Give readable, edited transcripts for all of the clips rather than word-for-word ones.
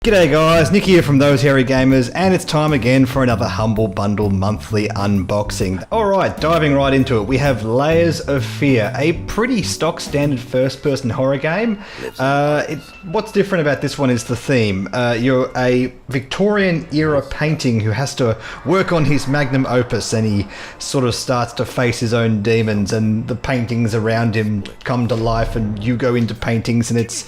G'day guys, Nick here from Those Hairy Gamers, and it's time again for another Humble Bundle monthly unboxing. Alright, diving right into it, we have Layers of Fear, a pretty stock standard first-person horror game. What's different about this one is the theme. You're a Victorian-era painting who has to work on his magnum opus, and he sort of starts to face his own demons, and the paintings around him come to life, and you go into paintings, and it's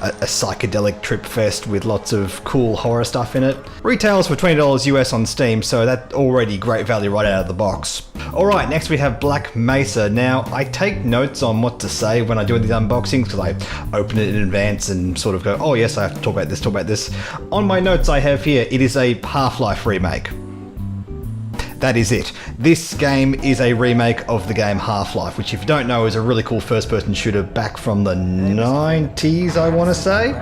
a psychedelic trip fest with lots of cool horror stuff in it. Retails for $20 US on Steam, so that's already great value right out of the box. Alright, next we have Black Mesa. Now, I take notes on what to say when I do these unboxings because I open it in advance and sort of go, oh yes, I have to talk about this. On my notes I have here, it is a Half-Life remake. That is it. This game is a remake of the game Half-Life, which if you don't know is a really cool first-person shooter back from the 90s, I want to say.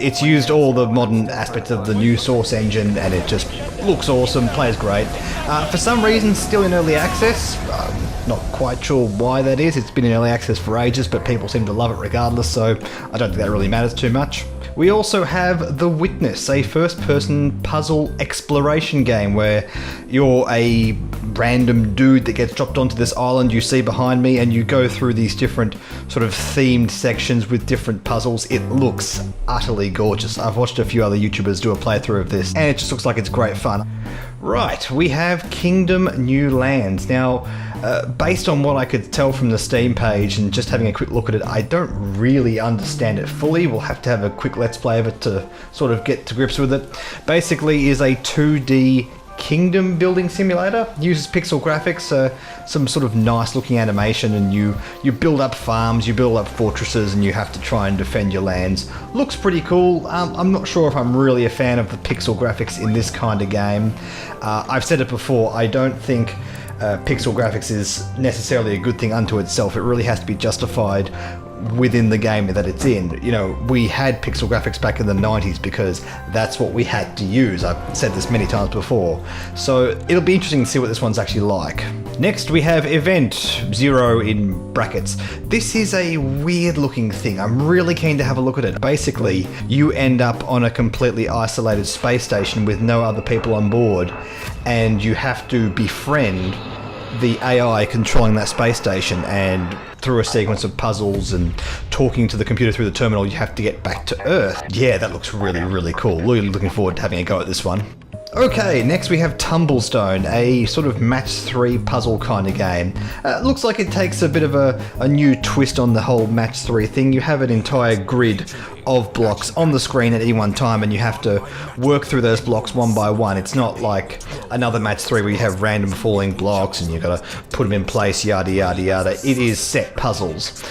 It's used all the modern aspects of the new Source engine, and it just looks awesome, plays great. For some reason, still in early access. Not quite sure why that is. It's been in early access for ages, but people seem to love it regardless, so I don't think that really matters too much. We also have The Witness, a first-person puzzle exploration game where you're a random dude that gets dropped onto this island you see behind me, and you go through these different sort of themed sections with different puzzles. It looks utterly gorgeous. I've watched a few other YouTubers do a playthrough of this, and it just looks like it's great fun. Right, we have Kingdom New Lands. Now, based on what I could tell from the Steam page and just having a quick look at it, I don't really understand it fully. We'll have to have a quick let's play of it to sort of get to grips with it. Basically is a 2D kingdom building simulator. Uses pixel graphics, some sort of nice looking animation, and you build up farms, you build up fortresses, and you have to try and defend your lands. Looks pretty cool. I'm not sure if I'm really a fan of the pixel graphics in this kind of game. I've said it before, I don't think pixel graphics is necessarily a good thing unto itself. It really has to be justified within the game that it's in. You know, we had pixel graphics back in the 90s because that's what we had to use. I've said this many times before. So it'll be interesting to see what this one's actually like. Next we have Event Zero in brackets. This is a weird looking thing. I'm really keen to have a look at it. Basically, you end up on a completely isolated space station with no other people on board, and you have to befriend the AI controlling that space station, and through a sequence of puzzles and talking to the computer through the terminal, you have to get back to Earth. Yeah, that looks really, really cool. Really looking forward to having a go at this one. Okay, next we have Tumblestone, a sort of match 3 puzzle kind of game. Looks like it takes a bit of a new twist on the whole match 3 thing. You have an entire grid of blocks on the screen at any one time, and you have to work through those blocks one by one. It's not like another match 3 where you have random falling blocks and you've got to put them in place, yada yada yada. It is set puzzles.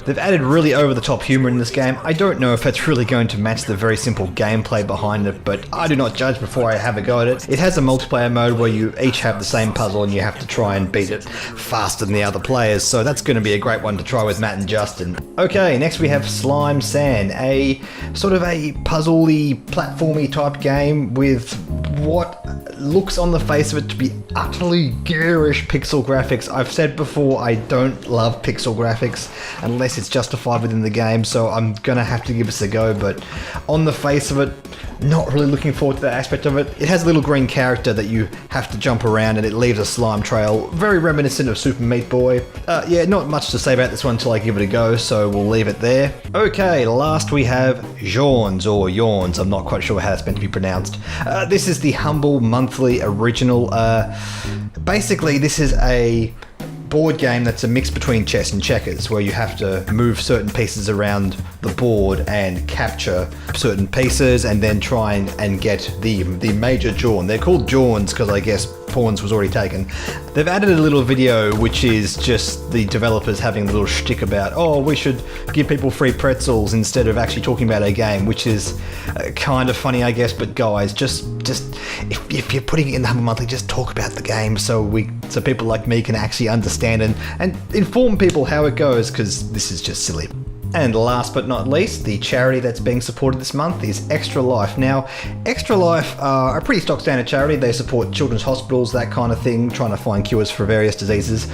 They've added really over-the-top humour in this game. I don't know if that's really going to match the very simple gameplay behind it, but I do not judge before I have a go at it. It has a multiplayer mode where you each have the same puzzle and you have to try and beat it faster than the other players, so that's going to be a great one to try with Matt and Justin. Okay, next we have Slime Sand, a sort of a puzzle-y, platformy type game with what looks on the face of it to be utterly garish pixel graphics. I've said before, I don't love pixel graphics unless it's justified within the game, so I'm gonna have to give this a go, but on the face of it, not really looking forward to that aspect of it. It has a little green character that you have to jump around, and it leaves a slime trail, very reminiscent of Super Meat Boy. Yeah, not much to say about this one until I give it a go, so we'll leave it there. Okay, last we have Jorns, or Yawns, I'm not quite sure how it's meant to be pronounced. This is the Humble Monthly Original. Basically, this is a board game that's a mix between chess and checkers, where you have to move certain pieces around the board and capture certain pieces, and then try and get the major Jorn. They're called Jorns because I guess pawns was already taken. They've added a little video which is just the developers having a little shtick about, oh, we should give people free pretzels instead of actually talking about a game, which is kind of funny, I guess. But guys, just if you're putting it in the Humble Monthly, just talk about the game so people like me can actually understand and inform people how it goes, because this is just silly. And last but not least, the charity that's being supported this month is Extra Life. Now, Extra Life are a pretty stock standard charity. They support children's hospitals, that kind of thing, trying to find cures for various diseases.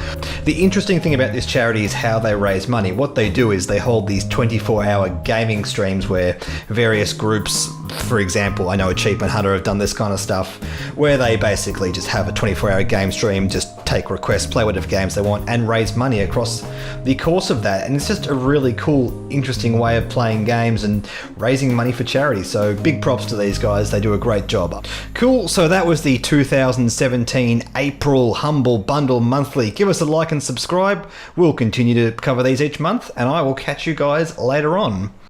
The interesting thing about this charity is how they raise money. What they do is they hold these 24-hour gaming streams where various groups, for example, I know Achievement Hunter have done this kind of stuff, where they basically just have a 24-hour game stream, just take requests, play whatever games they want, and raise money across the course of that. And it's just a really cool, interesting way of playing games and raising money for charity. So big props to these guys. They do a great job. Cool. So that was the 2017 April Humble Bundle Monthly. Give us a like and subscribe. We'll continue to cover these each month, and I will catch you guys later on.